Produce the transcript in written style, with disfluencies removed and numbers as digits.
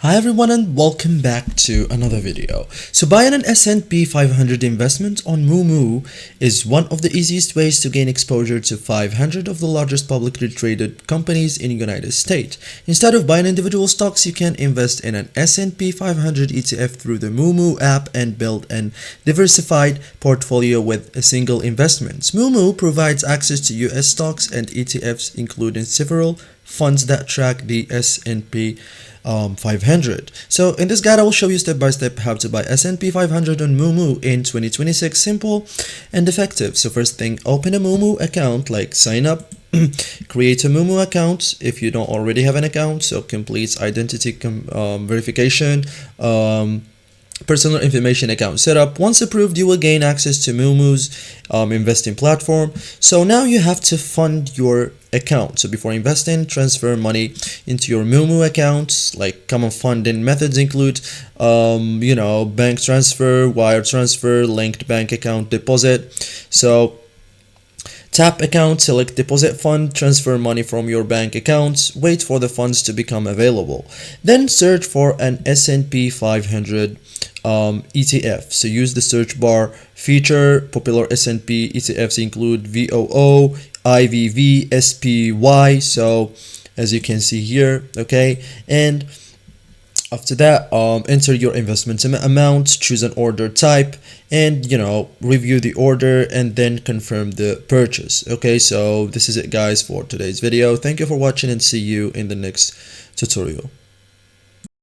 Hi everyone and welcome back to another video. So buying an S&P 500 investment on Moomoo is one of the easiest ways to gain exposure to 500 of the largest publicly traded companies in the United States. Instead of buying individual stocks, you can invest in an S&P 500 ETF through the Moomoo app and build a diversified portfolio with a single investment. Moomoo provides access to US stocks and ETFs, including several funds that track the S&P 500. So in this guide, I will show you step by step how to buy S&P 500 on Moomoo in 2026. Simple and effective. So first thing, open a Moomoo account, like sign up, create a Moomoo account if you don't already have an account. So complete identity verification, personal information account setup. Once approved, you will gain access to Moomoo's investing platform. So now you have to fund your account. So before investing, transfer money into your Moomoo accounts. Like common funding methods include bank transfer, wire transfer, linked bank account deposit. So tap account, select deposit fund, transfer money from your bank accounts, wait for the funds to become available. Then search for an S&P 500 ETF. So use the search bar feature. Popular S&P ETFs include VOO, IVV, SPY. So as you can see here, okay, and after that, enter your investment amount, choose an order type, and review the order and then confirm the purchase. Okay, so this is it guys for today's video. Thank you for watching and see you in the next tutorial.